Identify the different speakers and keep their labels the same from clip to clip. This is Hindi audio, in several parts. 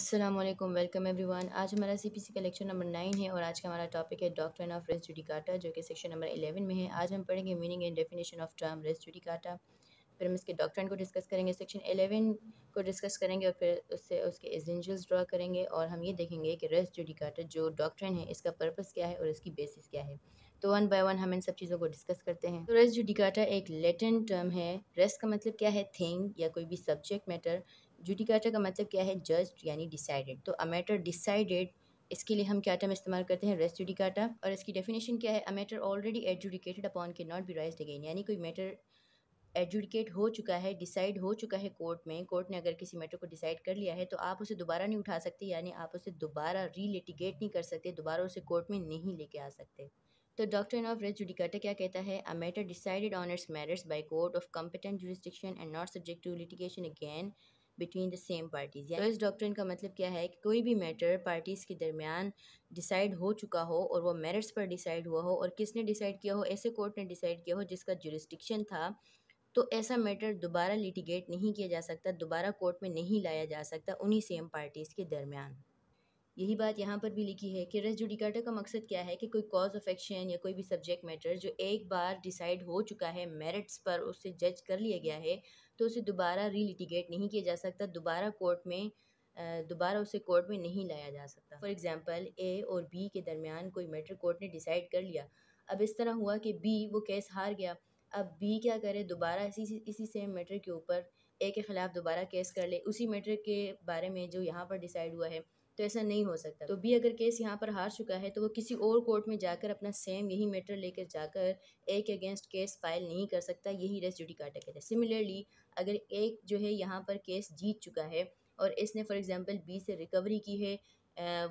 Speaker 1: अस्सलाम वालेकुम, वेलकम एवरीवन। आज हमारा सीपीसी का लेक्चर नंबर 9 है और आज का हमारा टॉपिक है डॉक्ट्रिन ऑफ रेस जुडिकाटा, जो कि सेक्शन नंबर 11 में है। आज हम पढ़ेंगे meaning and definition of term res judicata. फिर हम इसके डॉक्ट्रिन को डिस्कस करेंगे, सेक्शन 11 को डिस्कस करेंगे और फिर उससे उसके एसेंशियल्स ड्रा करेंगे और हम ये देखेंगे कि रेस जुडिकाटा जो डॉक्ट्रिन है इसका पर्पस क्या है और इसकी बेसिस क्या है। तो वन बाय वन हम इन सब चीज़ों को डिस्कस करते हैं। तो रेस जुडिकाटा एक लैटिन टर्म है। रेस का मतलब क्या है? थिंग या कोई भी सब्जेक्ट मैटर। जुडिकाटा का मतलब क्या है? जज्ड यानी डिसाइडेड। तो अ मैटर डिसाइडेड, इसके लिए हम क्या टर्म इस्तेमाल करते हैं? Res judicata. और इसकी डेफिनेशन क्या है? A matter already adjudicated upon can not be raised again, यानी कोई मैटर एडजुडिकेट हो चुका है, डिसाइड हो चुका है कोर्ट में। कोर्ट ने अगर किसी मैटर को डिसाइड कर लिया है तो आप उसे दोबारा नहीं उठा सकते, यानी आप उसे दोबारा रीलिटिगेट नहीं कर सकते, दोबारा उसे कोर्ट में नहीं लेके आ सकते। तो डॉक्ट्रिन ऑफ रेस जुडिकाटा क्या कहता है? A matter decided on its merits by court of competent jurisdiction and not subject to litigation again between the same parties. तो इस डॉक्ट्रिन का मतलब क्या है कि कोई भी मैटर पार्टीज़ के दरमियान डिसाइड हो चुका हो और वो मेरिट्स पर डिसाइड हुआ हो, और किसने डिसाइड किया हो? ऐसे कोर्ट ने डिसाइड किया हो जिसका जुरिस्डिक्शन था, तो ऐसा मैटर दोबारा लिटिगेट नहीं किया जा सकता, दोबारा कोर्ट में नहीं लाया जा सकता उन्हीं सेम पार्टीज़ के दरमियान। यही बात यहाँ पर भी लिखी है कि रेस जुडिकाटा का मकसद क्या है कि कोई कॉज ऑफ एक्शन या कोई भी सब्जेक्ट मैटर जो एक बार डिसाइड हो चुका है, मेरिट्स पर उससे जज कर लिया गया है, तो उसे दोबारा रीलिटिगेट नहीं किया जा सकता, दोबारा उसे कोर्ट में नहीं लाया जा सकता। फॉर एग्जांपल, ए और बी के दरमियान कोई मैटर कोर्ट ने डिसाइड कर लिया। अब इस तरह हुआ कि बी वो केस हार गया। अब बी क्या करे? दोबारा इसी सेम मैटर के ऊपर ए के ख़िलाफ़ दोबारा केस कर ले, उसी मैटर के बारे में जो यहाँ पर डिसाइड हुआ है। तो ऐसा नहीं हो सकता। तो बी अगर केस यहाँ पर हार चुका है तो वो किसी और कोर्ट में जाकर अपना सेम यही मैटर लेकर जाकर ए के अगेंस्ट केस फाइल नहीं कर सकता। यही रेस जुडिकाटा कहते हैं। सिमिलरली, अगर एक जो है यहाँ पर केस जीत चुका है और इसने फॉर एग्जांपल बी से रिकवरी की है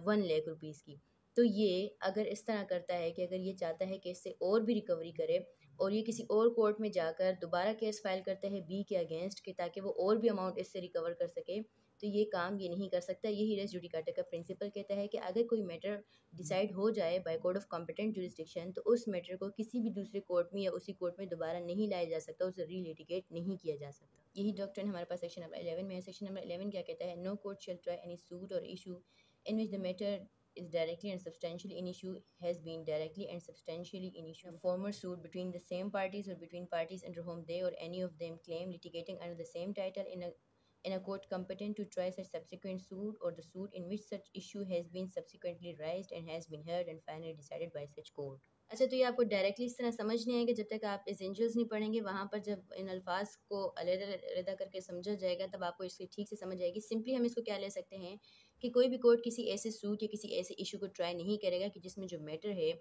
Speaker 1: 1 लाख रुपीज़ की, तो ये अगर इस तरह करता है कि अगर ये चाहता है कि इससे और भी रिकवरी करे और ये किसी और कोर्ट में जाकर दोबारा केस फाइल करता है बी के अगेंस्ट कि ताकि वो और भी अमाउंट इससे रिकवर कर सके, तो ये काम ये नहीं कर सकता। यही रेस जुडिकाटा का प्रिंसिपल कहता है कि अगर कोई मैटर डिसाइड हो जाए bye court of competent jurisdiction, तो उस मैटर को किसी भी दूसरे कोर्ट में या उसी कोर्ट में दोबारा नहीं लाया जा सकता, उसे रीलिटिगेट नहीं किया जा सकता। यही डॉक्ट्रिन हमारे पास सेक्शन नंबर 11 में है। सेक्शन नंबर 11 क्या कहता है? No court shall try any suit और issue in which the matter is directly and substantially in issue has been directly and substantially in issue a former suit between the same parties or between parties under whom they or any of them claim litigating under the same title in a court competent to try such subsequent suit or the suit in which such issue has been subsequently raised and has been heard and finally decided by such court। अच्छा, तो ये आपको डायरेक्टली इस तरह समझ नहीं आएगा जब तक आप एसेंशियल्स नहीं पढ़ेंगे। वहाँ पर जब इन अल्फाज को अलग-अलग करके समझा जाएगा तब आपको इसकी ठीक से समझ आएगी। सिंपली हम इसको क्या ले सकते हैं कि कोई भी कोर्ट किसी ऐसे सूट या किसी ऐसे इशू को ट्राई नहीं करेगा कि जिसमें जो मैटर है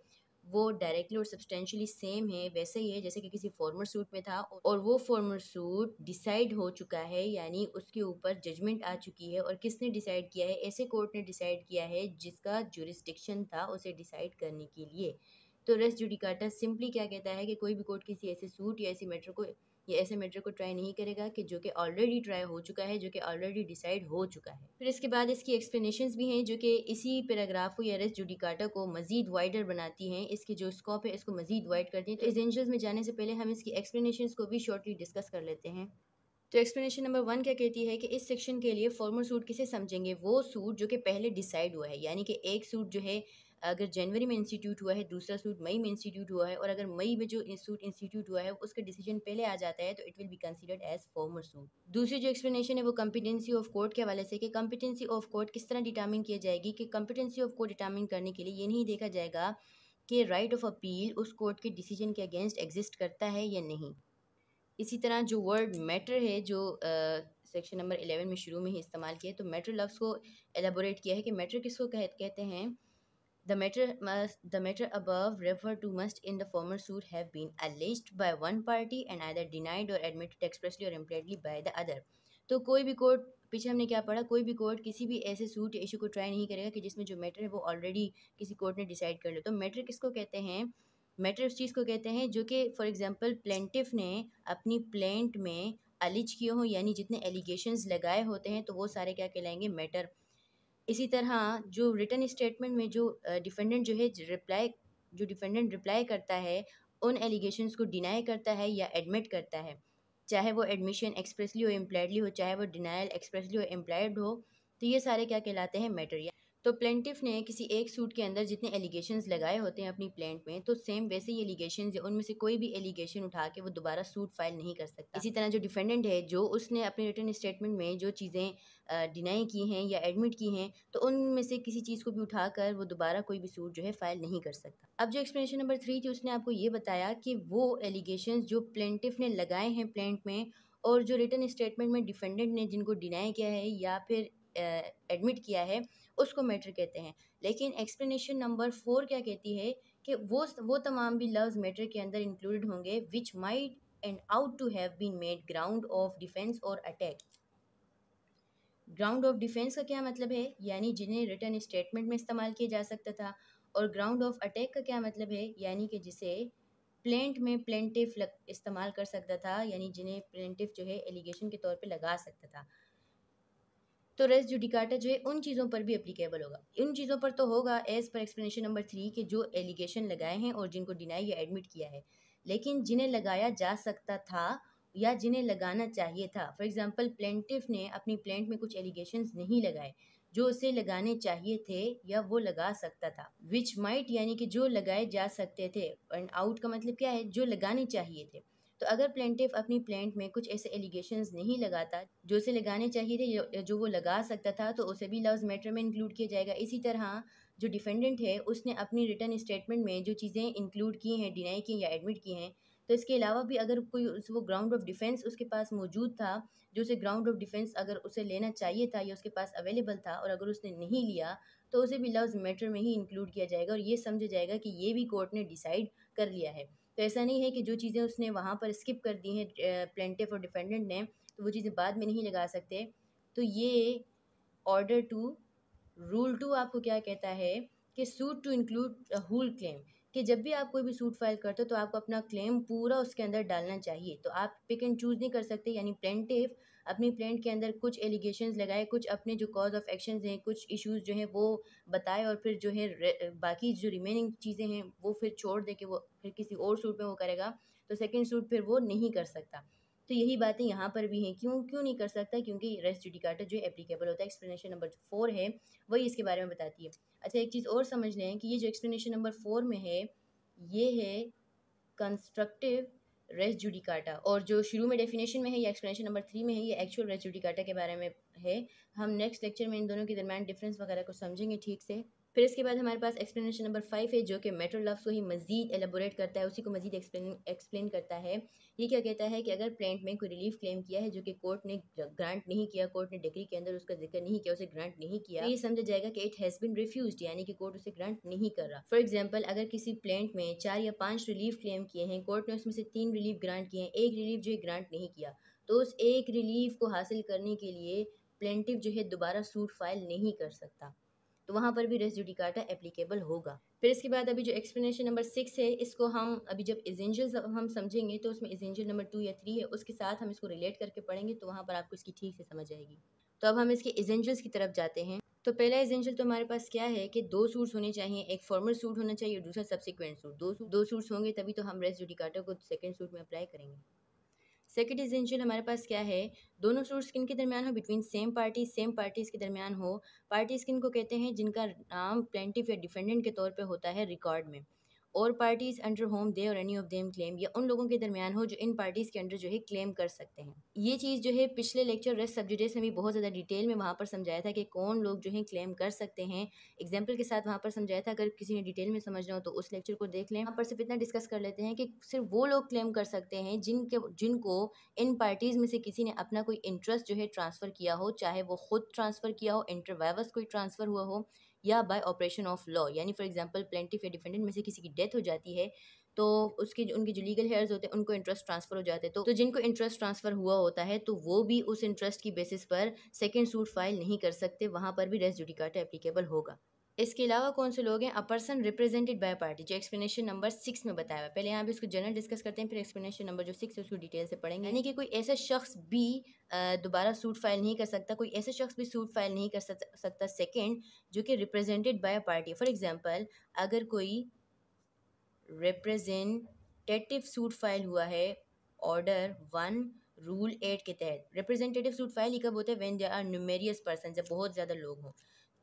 Speaker 1: वो डायरेक्टली और सब्सटेंशियली सेम है, वैसे ही है जैसे कि किसी फॉर्मर सूट में था और वो फॉर्मर सूट डिसाइड हो चुका है, यानी उसके ऊपर जजमेंट आ चुकी है। और किसने डिसाइड किया है? ऐसे कोर्ट ने डिसाइड किया है जिसका जुरिस्डिक्शन था उसे डिसाइड करने के लिए। तो रेस जुडिकाटा सिंपली क्या कहता है कि कोई भी कोर्ट किसी ऐसे सूट या ऐसे मैटर को ट्राई नहीं करेगा कि जो कि ऑलरेडी ट्राई हो चुका है, जो कि ऑलरेडी डिसाइड हो चुका है। फिर इसके बाद इसकी एक्सप्लेनेशंस भी हैं जो कि इसी पैराग्राफ को या रेस जुडिकाटा को मजीद वाइडर बनाती हैं, इसकी जो स्कोप है इसको मजीद वाइड करती हैं। तो एसेंशियल्स में जाने से पहले हम इसकी एक्सप्लेनेशंस को भी शॉर्टली डिस्कस कर लेते हैं। तो एक्सप्लेनेशन नंबर 1 क्या कहती है कि इस सेक्शन के लिए फॉर्मल सूट किसे समझेंगे? वो सूट जो कि पहले डिसाइड हुआ है, यानी कि एक सूट जो है अगर जनवरी में इंस्टीट्यूट हुआ है, दूसरा सूट मई में इंस्टीट्यूट हुआ है, और अगर मई में जो सूट इंस्टीट्यूट हुआ है उसका डिसीजन पहले आ जाता है तो it will be considered as formal suit. दूसरी जो एक्सप्लेनेशन है वो कॉम्पिटेंसी ऑफ कोर्ट के हवाले से कि कॉम्पिटेंसी ऑफ कोर्ट किस तरह डिटर्मिन की जाएगी। कि कॉम्पिटेंसी ऑफ कोर्ट डिटर्मिन करने के लिए ये नहीं देखा जाएगा कि राइट ऑफ अपील उस कोर्ट के डिसीजन के अगेंस्ट एग्जिस्ट करता है या नहीं। इसी तरह जो वर्ड मैटर है जो सेक्शन नंबर 11 में शुरू में ही इस्तेमाल किया है, तो मैटर लफ्ज़ को एलेबोरेट किया है कि मैटर किसको कहते हैं। The matter above referred to must in the former suit have been alleged by one party and either denied or admitted expressly or impliedly by the other। तो कोई भी कोर्ट, पीछे हमने क्या पढ़ा, कोई भी कोर्ट किसी भी ऐसे सूट या इशू को ट्राई नहीं करेगा कि जिसमें जो मैटर है वो ऑलरेडी किसी कोर्ट ने डिसाइड कर लिया। तो मैटर किसको कहते हैं? मैटर उस चीज़ को कहते हैं जो कि फॉर एग्जांपल प्लेंटिफ ने अपनी प्लेंट में अलिज किए हों, यानी जितने एलिगेशंस लगाए होते हैं तो वो सारे क्या कहलाएंगे? मैटर। इसी तरह जो रिटन स्टेटमेंट में जो डिफेंडेंट जो है जो डिफेंडेंट रिप्लाई करता है उन एलिगेशंस को डिनाई करता है या एडमिट करता है, चाहे वो एडमिशन एक्सप्रेसली हो इम्प्लाइडली हो, चाहे वो डिनायल एक्सप्रेसली हो इम्प्लाइड हो, तो ये सारे क्या कहलाते हैं, मैटर। तो प्लेंटिफ ने किसी एक सूट के अंदर जितने एलिगेशंस लगाए होते हैं अपनी प्लेंट में, तो सेम वैसे ही एलिगेशंस है, उनमें से कोई भी एलिगेशन उठा के वो दोबारा सूट फाइल नहीं कर सकता। इसी तरह जो डिफेंडेंट है, जो उसने अपने रिटर्न स्टेटमेंट में जो चीज़ें डिनाई की हैं या एडमिट की हैं, तो उनमें से किसी चीज़ को भी उठाकर वो दोबारा कोई भी सूट जो है फाइल नहीं कर सकता। अब जो एक्सप्लेनेशन नंबर 3 थी, उसने आपको ये बताया कि वो एलिगेशंस जो प्लेंटिफ ने लगाए हैं प्लेंट में, और जो रिटर्न स्टेटमेंट में डिफेंडेंट ने जिनको डिनाई किया है या फिर एडमिट किया है, उसको मैटर कहते हैं। लेकिन एक्सप्लेनेशन नंबर 4 क्या कहती है कि वो तमाम भी लव्स मैटर के अंदर इंक्लूडेड होंगे which might and ought to have been made ground of defence और अटैक। ग्राउंड ऑफ डिफेंस का क्या मतलब है, यानी जिन्हें रिटर्न स्टेटमेंट में इस्तेमाल किया जा सकता था। और ग्राउंड ऑफ अटैक का क्या मतलब है, यानी कि जिसे प्लेंट में प्लेंटिफ इस्तेमाल कर सकता था, यानी जिन्हें प्लेंटिफ जो है एलिगेशन के तौर पे लगा सकता था। तो रेस जुडिकाटा जो है उन चीज़ों पर भी एप्लीकेबल होगा। उन चीज़ों पर तो होगा एज पर एक्सप्लेनेशन नंबर 3 के जो एलिगेशन लगाए हैं और जिनको डिनाई या एडमिट किया है, लेकिन जिन्हें लगाया जा सकता था या जिन्हें लगाना चाहिए था। फॉर एग्जांपल प्लेंटिफ ने अपनी प्लेंट में कुछ एलिगेशंस नहीं लगाए जो उसे लगाने चाहिए थे या वो लगा सकता था। विच माइट यानी कि जो लगाए जा सकते थे, एंड आउट का मतलब क्या है, जो लगाने चाहिए थे। तो अगर प्लेंटिफ अपनी प्लेंट में कुछ ऐसे एलिगेशंस नहीं लगाता जो उसे लगाने चाहिए थे, जो वो लगा सकता था, तो उसे भी लव्स मैटर में इंक्लूड किया जाएगा। इसी तरह जो डिफेंडेंट है उसने अपनी रिटर्न स्टेटमेंट में जो चीज़ें इंक्लूड की हैं, डिनाई की या एडमिट की हैं, तो इसके अलावा भी अगर कोई वो ग्राउंड ऑफ डिफेंस उसके पास मौजूद था, जो उसे ग्राउंड ऑफ डिफेंस अगर उसे लेना चाहिए था या उसके पास अवेलेबल था, और अगर उसने नहीं लिया, तो उसे भी लव्स मैटर में ही इंक्लूड किया जाएगा और ये समझा जाएगा कि ये भी कोर्ट ने डिसाइड कर लिया है। तो ऐसा नहीं है कि जो चीज़ें उसने वहाँ पर स्किप कर दी हैं प्लेंटिफ और डिफेंडेंट ने, तो वो चीज़ें बाद में नहीं लगा सकते। तो ये ऑर्डर टू रूल 2 आपको क्या कहता है कि suit to include whole claim, कि जब भी आप कोई भी सूट फाइल करते हो तो आपको अपना क्लेम पूरा उसके अंदर डालना चाहिए। तो आप पिक एंड चूज़ नहीं कर सकते, यानी प्लेंटिफ अपनी प्लेंट के अंदर कुछ एलिगेशंस लगाए, कुछ अपने जो कॉज ऑफ एक्शंस हैं, कुछ इश्यूज जो हैं वो बताए, और फिर जो है बाकी जो रिमेनिंग चीज़ें हैं वो फिर छोड़ दे के वो फिर किसी और सूट में वो करेगा, तो सेकेंड सूट फिर वो नहीं कर सकता। तो यही बातें यहाँ पर भी हैं। क्यों क्यों नहीं कर सकता, क्योंकि रेस जुडिकाटा जो एप्लीकेबल होता है। एक्सप्लेनेशन नंबर 4 है वही इसके बारे में बताती है। अच्छा, एक चीज़ और समझ लें कि ये जो एक्सप्लेनेशन नंबर 4 में है, ये है कंस्ट्रक्टिव रेस जुडिकाटा, और जो शुरू में डेफिनेशन में है या एक्सप्लेनेशन नंबर 3 में है, ये एक्चुअल रेस जुडिकाटा के बारे में है। हम नेक्स्ट लेक्चर में इन दोनों के दरमियान डिफरेंस वगैरह को समझेंगे ठीक से। फिर इसके बाद हमारे पास एक्सप्लेनेशन नंबर 5 है, जो कि मैटर लफ्ज़ को ही मज़ीद एलेबोरेट करता है, उसी को मज़ीद एक्सप्लेन करता है। ये क्या कहता है कि अगर प्लेंट में कोई रिलीफ क्लेम किया है जो कि कोर्ट ने ग्रांट नहीं किया, कोर्ट ने डिग्री के अंदर उसका जिक्र नहीं किया, उसे ग्रांट नहीं किया, तो ये समझा जाएगा कि इट हैज़ बिन रिफ्यूज्ड, यानी कि कोर्ट उसे ग्रांट नहीं कर रहा। फॉर एग्जांपल, अगर किसी प्लेंट में 4 या 5 रिलीफ क्लेम किए हैं, कोर्ट ने उसमें से 3 रिलीफ ग्रांट किए हैं, एक रिलीफ जो है ग्रांट नहीं किया, तो उस एक रिलीफ को हासिल करने के लिए प्लेंटिव जो है दोबारा सूट फाइल नहीं कर सकता। तो वहाँ पर भी रेस जुडिकाटा एप्लीकेबल होगा। फिर इसके बाद अभी जो एक्सप्लेनेशन नंबर 6 है, इसको हम अभी जब एसेंशियल्स हम समझेंगे तो उसमें एसेंशियल नंबर 2 या 3 है, उसके साथ हम इसको रिलेट करके पढ़ेंगे, तो वहाँ पर आपको इसकी ठीक से समझ आएगी। तो अब हम इसके एसेंशियल्स की तरफ जाते हैं। तो पहला एसेंशियल तो हमारे पास क्या है कि 2 सूट्स होने चाहिए, एक फॉर्मल सूट होना चाहिए और दूसरा सब्सिक्वेंट सूट। दो सूट्स होंगे तभी तो हम रेस जुडिकाटा को सेकेंड सूट में अप्लाई करेंगे। सेकंड एसेंशियल हमारे पास क्या है, दोनों सूट्स किन के दरमियान हो, बिटवीन सेम पार्टीज के दरमियान हो। पार्टीज किन को कहते हैं, जिनका नाम प्लेंटिफ या डिफेंडेंट के तौर पे होता है रिकॉर्ड में। और पार्टीज अंडर होम दे और एनी ऑफ देम क्लेम, या उन लोगों के दरमियान हो जो इन पार्टीज के अंडर जो है क्लेम कर सकते हैं। ये चीज़ जो है पिछले लेक्चर रेस्ट सब्जुडिस में भी बहुत ज़्यादा डिटेल में वहाँ पर समझाया था कि कौन लोग जो है क्लेम कर सकते हैं, एग्जाम्पल के साथ वहाँ पर समझाया था। अगर किसी ने डिटेल में समझना हो तो उस लेक्चर को देख लें। यहाँ पर सिर्फ इतना डिस्कस कर लेते हैं कि सिर्फ वो लोग क्लेम कर सकते हैं जिनको इन पार्टीज़ में से किसी ने अपना कोई इंटरेस्ट जो है ट्रांसफ़र किया हो, चाहे वो खुद ट्रांसफ़र किया हो, इंटर वाइवस कोई ट्रांसफ़र हुआ हो, या बाय ऑपरेशन ऑफ लॉ। यानी फॉर एग्जांपल प्लेंटिफ या डिफेंडेंट में से किसी की डेथ हो जाती है, तो उनके जो लीगल हेयर्स होते हैं उनको इंटरेस्ट ट्रांसफ़र हो जाते हैं। तो जिनको इंटरेस्ट ट्रांसफ़र हुआ होता है तो वो भी उस इंटरेस्ट की बेसिस पर सेकेंड सूट फाइल नहीं कर सकते, वहाँ पर भी रेस जुडिकाटा एप्लीकेबल होगा। इसके अलावा कौन से लोग हैं, a person represented by party, जो एक्सप्लेनेशन नंबर 6 में बताया हुआ है। पहले यहाँ भी इसको जनरल डिस्कस करते हैं, फिर एक्सप्लेनेशन नंबर जो 6 है उसको डिटेल से पढ़ेंगे। यानी कि कोई ऐसा शख्स भी दोबारा सूट फाइल नहीं कर सकता, कोई ऐसा शख्स भी सूट फाइल नहीं कर सकता सेकेंड, जो कि represented by party. For example, अगर कोई रिप्रेजेंटेटिव सूट फाइल हुआ है ऑर्डर 1 रूल 8 के तहत रिप्रेजेंटेटिव सूट फाइल ही कब होता है? When there are numerous person, जब बहुत ज़्यादा लोग हों।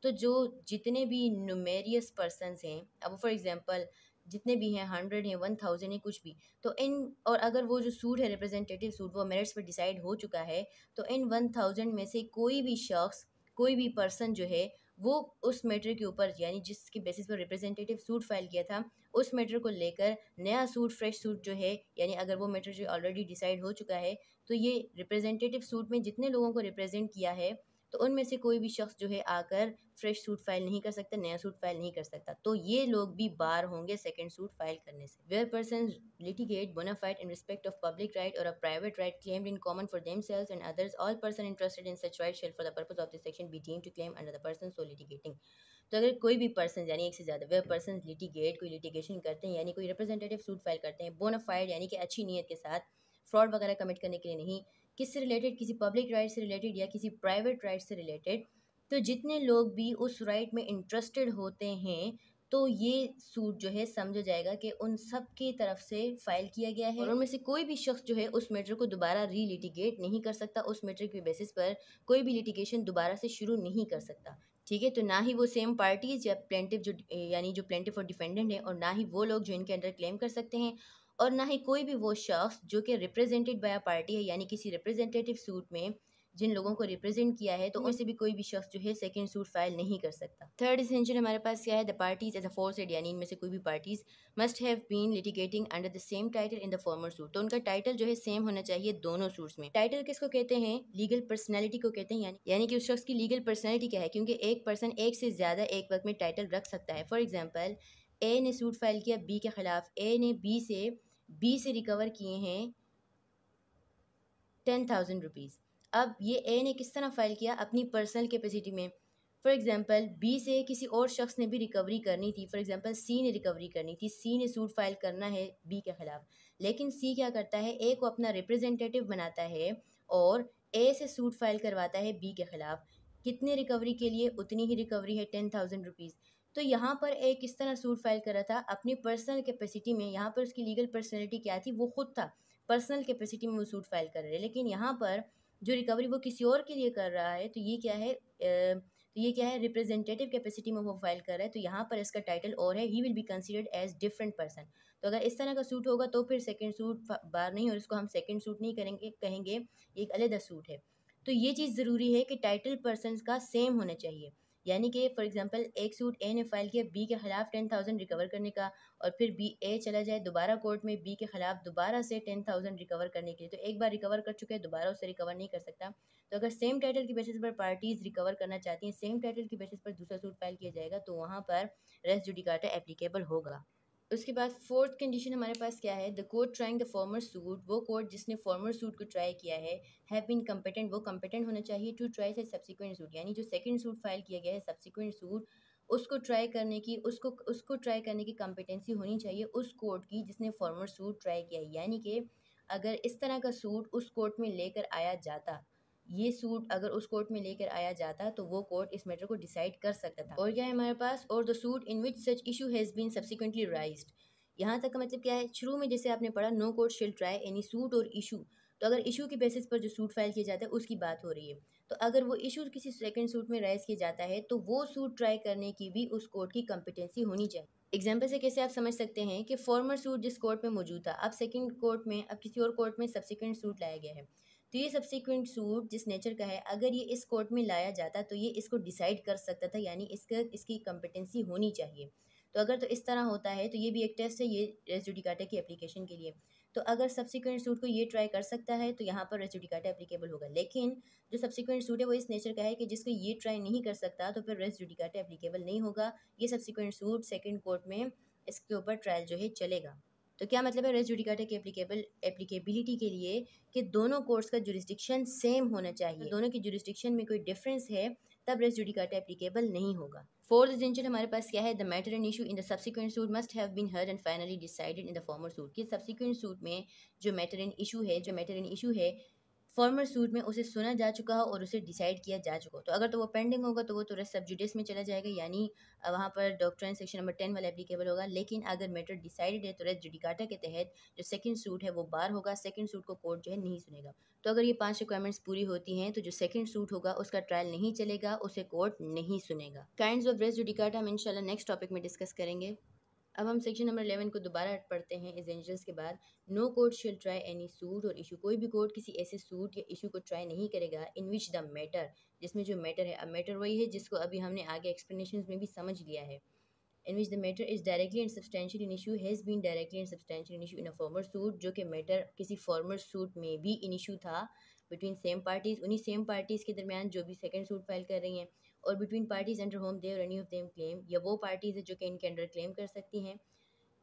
Speaker 1: तो जो जितने भी न्यूमेरियस पर्सनस हैं, अब फॉर एग्जांपल जितने भी हैं 100 हैं 1000 हैं कुछ भी, तो इन और अगर वो जो सूट है रिप्रेजेंटेटिव सूट वो मेरिट्स पर डिसाइड हो चुका है, तो इन 1000 में से कोई भी शख्स कोई भी पर्सन जो है वो उस मैटर के ऊपर यानी जिसकी बेसिस पर रिप्रेजेंटेटिव सूट फाइल किया था उस मैटर को लेकर नया सूट फ्रेश सूट जो है यानी अगर वो मैटर जो ऑलरेडी डिसाइड हो चुका है तो ये रिप्रेजेंटेटिव सूट में जितने लोगों को रिप्रेजेंट किया है तो उनमें से कोई भी शख्स जो है आकर फ्रेश सूट फाइल नहीं कर सकता, नया सूट फाइल नहीं कर सकता। तो ये लोग भी बार होंगे सेकंड सूट फाइल करने से। Where person litigate bona fide in respect of public right or a private right claimed in common for themselves and others, all person interested in such right shall for the purpose of this section be deemed to claim under the person so litigating। तो अगर कोई भी पर्सन यानी एक से ज़्यादा वेयर पर्सन लिटिगेट कोई लिटिगेशन करते हैं यानी कोई रिप्रेजेंटेटिव सूट फाइल करते हैं बोनाफाइड यानी कि अच्छी नीयत के साथ, फ्रॉड वगैरह कमिट करने के लिए नहीं, किससे रिलेटेड, किसी पब्लिक राइट से रिलेटेड या किसी प्राइवेट राइट से रिलेटेड, तो जितने लोग भी उस राइट में इंटरेस्टेड होते हैं तो ये सूट जो है समझा जाएगा कि उन सब की तरफ से फाइल किया गया है और उनमें से कोई भी शख्स जो है उस मैटर को दोबारा रीलिटिगेट नहीं कर सकता, उस मैटर के बेसिस पर कोई भी लिटिगेशन दोबारा से शुरू नहीं कर सकता। ठीक है, तो ना ही वो सेम पार्टीज या प्लेंटिफ जो यानी जो प्लेंटिफ और डिफेंडेंट है और ना ही वो लोग जो इनके अंडर क्लेम कर सकते हैं और ना ही कोई भी वो शख्स जो कि रिप्रेजेंटेड बाय अ पार्टी है यानी किसी रिप्रेजेंटेटिव सूट में जिन लोगों को रिप्रेजेंट किया है तो उनसे भी कोई भी शख्स जो है सेकंड सूट फाइल नहीं कर सकता। थर्ड एसेंशियल हमारे पास क्या है? द पार्टीज एज अफोरसेड यानी इनमें से कोई भी parties must have been litigating under the same title in the former suit. तो उनका टाइटल जो है सेम होना चाहिए दोनों सूट्स में। टाइटल किसको कहते हैं? लीगल पर्सनैलिटी को कहते हैं, यानी कि उस शख्स की लीगल पर्सनैलिटी क्या है, क्योंकि एक पर्सन एक से ज़्यादा एक वक्त में टाइटल रख सकता है। फॉर एग्जाम्पल ए ने सूट फाइल किया बी के खिलाफ, ए ने बी से रिकवर किए हैं 10,000 रुपीज़। अब ये ए ने किस तरह फ़ाइल किया? अपनी पर्सनल कैपेसिटी में। फॉर एग्जांपल बी से किसी और शख्स ने भी रिकवरी करनी थी, फॉर एग्जांपल सी ने रिकवरी करनी थी, सी ने सूट फाइल करना है बी के ख़िलाफ़, लेकिन सी क्या करता है? ए को अपना रिप्रेजेंटेटिव बनाता है और ए से सूट फाइल करवाता है बी के ख़िलाफ़। कितने रिकवरी के लिए? उतनी ही रिकवरी है 10,000 रुपीज़। तो यहाँ पर ए किस तरह सूट फाइल कर रहा था? अपनी पर्सनल कैपेसिटी में। यहाँ पर उसकी लीगल पर्सनैलिटी क्या थी? वो खुद था, पर्सनल कैपेसिटी में वो सूट फाइल कर रहे हैं। लेकिन यहाँ पर जो रिकवरी वो किसी और के लिए कर रहा है तो ये क्या है? रिप्रेजेंटेटिव कैपेसिटी में वो फाइल कर रहा है, तो यहाँ पर इसका टाइटल और है, he will be considered as different person. तो अगर इस तरह का सूट होगा तो फिर सेकंड सूट बार नहीं और इसको हम सेकंड सूट नहीं करेंगे, कहेंगे ये एक अलग सूट है। तो ये चीज़ ज़रूरी है कि टाइटल पर्सन का सेम होना चाहिए, यानी कि फॉर एग्जांपल एक सूट ए ने फाइल किया बी के खिलाफ 10,000 रिकवर करने का और फिर बी ए चला जाए दोबारा कोर्ट में बी के खिलाफ दोबारा से 10,000 रिकवर करने के लिए, तो एक बार रिकवर कर चुके हैं दोबारा उससे रिकवर नहीं कर सकता। तो अगर सेम टाइटल की बेसिस पर पार्टीज रिकवर करना चाहती हैं, सेम टाइटल की बेसिस पर दूसरा सूट फाइल किया जाएगा तो वहाँ पर रेस जुडिकाटा एप्लीकेबल होगा। उसके बाद फोर्थ कंडीशन हमारे पास क्या है? The court trying the former suit, वो कोर्ट जिसने फॉर्मर सूट को ट्राई किया है, हैव बीन कम्पिटेंट, वो कम्पिटेंट होना चाहिए टू ट्राई से सब्सिक्वेंट सूट, यानी जो सेकंड सूट फाइल किया गया है सब्सिक्वेंट सूट उसको ट्राई करने की उसको ट्राई करने की कम्पिटेंसी होनी चाहिए उस कोर्ट की जिसने फॉर्मर सूट ट्राई किया है। यानी कि अगर इस तरह का सूट उस कोर्ट में लेकर आया जाता, ये सूट अगर उस कोर्ट में लेकर आया जाता तो वो कोर्ट इस मैटर को डिसाइड कर सकता था। और क्या है हमारे पास? और the suit in which such issue has been subsequently raised. यहाँ तक का मतलब क्या है? शुरू में जैसे आपने पढ़ा नो कोर्ट शिल ट्राई एनी सूट और इशू, तो अगर इशू के बेसिस पर जो सूट फाइल किया जाता है उसकी बात हो रही है, तो अगर वो इशू किसी सेकंड सूट में राइज किया जाता है तो वो सूट ट्राई करने की भी उस कोर्ट की कॉम्पिटेंसी होनी चाहिए। एग्जाम्पल से कैसे आप समझ सकते हैं कि फॉर्मर सूट जिस कोर्ट में मौजूद था अब सेकंड कोर्ट में, अब किसी और कोर्ट में सब्सिक्वेंट सूट लाया गया है, तो ये सब्सिक्वेंट सूट जिस नेचर का है अगर ये इस कोर्ट में लाया जाता तो ये इसको डिसाइड कर सकता था, यानी इसकी कॉम्पिटेंसी होनी चाहिए। तो अगर तो इस तरह होता है तो ये भी एक टेस्ट है ये रेस जुडिकाटा की एप्लीकेशन के लिए। तो अगर सब्सिक्वेंट सूट को ये ट्राई कर सकता है तो यहाँ पर रेस जुडिकाटा एप्लीकेबल होगा, लेकिन जो सब्सिक्वेंट सूट है वो इस नेचर का है कि जिसको ये ट्राई नहीं कर सकता तो फिर रेस जुडिकाटा एप्लीकेबल नहीं होगा। ये सब्सिक्वेंट सूट सेकंड कोर्ट में इसके ऊपर ट्रायल जो है चलेगा। तो क्या मतलब है रेस जुडिकाटा की एप्लीकेबिलिटी के लिए कि दोनों कोर्ट्स का जुरिस्डिक्शन सेम होना चाहिए, तो दोनों की जुरिस्डिक्शन में कोई डिफरेंस है तब रेस जुडिकाटा एप्लीकेबल नहीं होगा। फोर्थ एसेंशियल हमारे पास क्या है? The matter and issue in the subsequent suit must have been heard and finally decided in the former suit, कि सब्सिक्वेंट सूट में जो मैटर एंड इशू है फॉर्मर सूट में उसे सुना जा चुका हो और उसे डिसाइड किया जा चुका हो। तो अगर तो वो पेंडिंग होगा तो वो तो रेस्ट सब जुडिस में चला जाएगा, यानी वहाँ पर डॉक्ट्राइन सेक्शन नंबर 10 वाला एप्लीकेबल होगा। लेकिन अगर मैटर डिसाइडेड है तो रेस्ट जुडिकाटा के तहत जो सेकंड सूट है वो बार होगा, सेकंड सूट को कोर्ट जो है नहीं सुनेगा। तो अगर ये 5 रिक्वायरमेंट्स पूरी होती हैं तो जो सेकंड सूट होगा उसका ट्रायल नहीं चलेगा, उसे कोर्ट नहीं सुनेगा। काइंड्स ऑफ रेस्ट जुडिकाटा हम इंशाल्लाह नेक्स्ट टॉपिक में डिस्कस करेंगे। अब हम सेक्शन नंबर 11 को दोबारा पढ़ते हैं एसेंशियल्स के बाद। नो कोर्ट शिल ट्राई एनी सूट और इशू, कोई भी कोर्ट किसी ऐसे सूट या इशू को ट्राई नहीं करेगा इन विच द मैटर, जिसमें जो मैटर है, अब मैटर वही है जिसको अभी हमने आगे एक्सप्लेनेशन में भी समझ लिया है। in which the matter is directly and substantially in issue has been directly and substantially in issue in a former suit, जो कि मैटर किसी फॉर्मर सूट में भी इन इशू था बिटवीन सेम पार्टीज, उन्हीं सेम पार्टीज के दरमियान जो भी सेकंड सूट फाइल कर रही हैं, और बिटवीन पार्टीज अंडर होम दे और एनी ऑफ देम क्लेम, या वो पार्टीज है जो कि इनके अंडर क्लेम कर सकती हैं।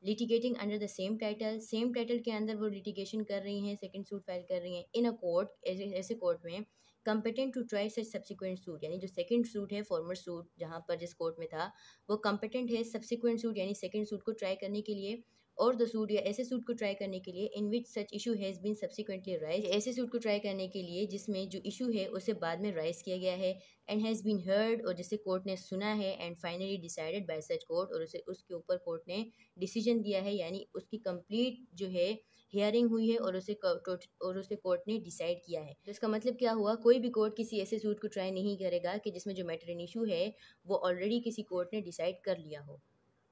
Speaker 1: Litigating under the same title के अंदर वो लिटिगेशन कर रही हैं, सेकंड सूट फाइल कर रही हैं इन अ कोर्ट, ऐसे कोर्ट में competent to try such subsequent suit, यानी जो सेकंड सूट है फॉर्मर सूट जहाँ पर जिस कोर्ट में था वो कंपेटेंट है सब्सिक्वेंट सूट यानी सेकंड सूट को ट्राई करने के लिए, और द सूट या ऐसे सूट को ट्राई करने के लिए in which such issue has been subsequently raise, ऐसे सूट को ट्राई करने के लिए जिसमें जो इशू है उसे बाद में राइज किया गया है, एंड हैज़ बीन हर्ड, और जिसे कोर्ट ने सुना है, and finally decided by such court, और उसे उसके ऊपर कोर्ट ने डिसीजन दिया है, यानी उसकी कंप्लीट जो है हियरिंग हुई है और उसे कोर्ट ने डिसाइड किया है। तो इसका मतलब क्या हुआ, कोई भी कोर्ट किसी ऐसे सूट को ट्राई नहीं करेगा कि जिसमें जो मैटर इन इशू है वो ऑलरेडी किसी कोर्ट ने डिसाइड कर लिया हो।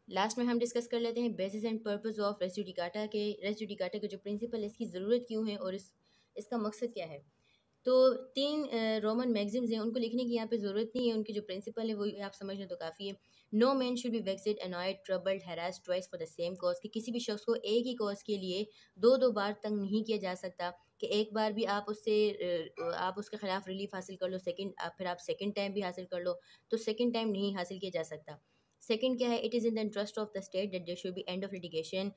Speaker 1: लास्ट में हम डिस्कस कर लेते हैं basis and purpose of res judicata के। रेस जुडिकाटा के जो प्रिंसिपल है इसकी ज़रूरत क्यों है और इसका मकसद क्या है। तो 3 रोमन मैगजिम्स हैं, उनको लिखने की यहाँ पे ज़रूरत नहीं है, उनकी जो प्रिंसिपल है वो आप समझ लें तो काफ़ी है। No man should be vexed annoyed troubled harass twice for the same cause, कि किसी भी शख्स को एक ही कॉज के लिए दो बार तंग नहीं किया जा सकता, कि एक बार भी आप आप उसके ख़िलाफ़ रिलीफ हासिल कर लो, फिर आप सेकेंड टाइम भी हासिल कर लो, तो सेकेंड टाइम नहीं हासिल किया जा सकता। सेकेंड क्या है, it is in the interest of the state that there should be end of litigation,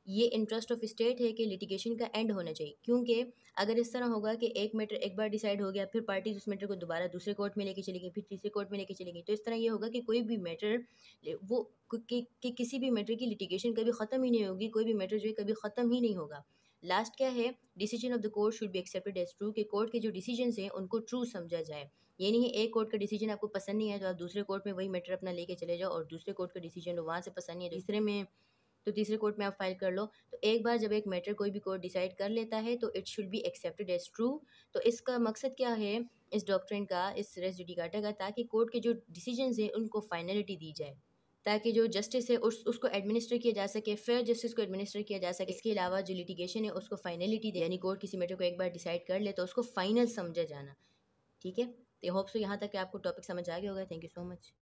Speaker 1: ये इंटरेस्ट ऑफ स्टेट है कि लिटिगेशन का एंड होना चाहिए, क्योंकि अगर इस तरह होगा कि एक मैटर एक बार डिसाइड हो गया, फिर पार्टीज उस मैटर को दोबारा दूसरे कोर्ट में लेके चलेगी, फिर तीसरे कोर्ट में लेके चलेगी, तो इस तरह ये होगा कि कोई भी मैटर वो कि किसी भी मैटर की लिटिगेशन कभी ख़त्म ही नहीं होगी, कोई भी मैटर जो है कभी ख़त्म ही नहीं होगा। लास्ट क्या है, decision of the court should be accepted as true, कि कोर्ट के जो डिसीजन हैं उनको ट्रू समझा जाए। ये नहीं है एक कोर्ट का डिसीजन आपको पसंद नहीं है तो आप दूसरे कोर्ट में वही मैटर अपना लेके चले जाओ, और दूसरे कोर्ट का डिसीजन वहाँ से पसंद नहीं है तो तीसरे कोर्ट में आप फाइल कर लो। तो एक बार जब एक मैटर कोई भी कोर्ट डिसाइड कर लेता है तो it should be accepted as true. तो इसका मकसद क्या है इस डॉक्ट्रिन का, इस रेस जुडिकाटा का, ताकि कोर्ट के जो डिसीजंस हैं उनको फाइनलिटी दी जाए, ताकि जो जस्टिस है उसको एडमिनिस्टर किया जा सके, फेयर जस्टिस को एडमिनिस्टर किया जा सके। इसके अलावा जो लिटिगेशन है उसको फाइनलिटी दे, यानी कोर्ट किसी मैटर को एक बार डिसाइड कर ले तो उसको फाइनल समझा जाना। ठीक है, तो होप सो यहाँ तक कि आपको टॉपिक समझ आ गया होगा। Thank you so much.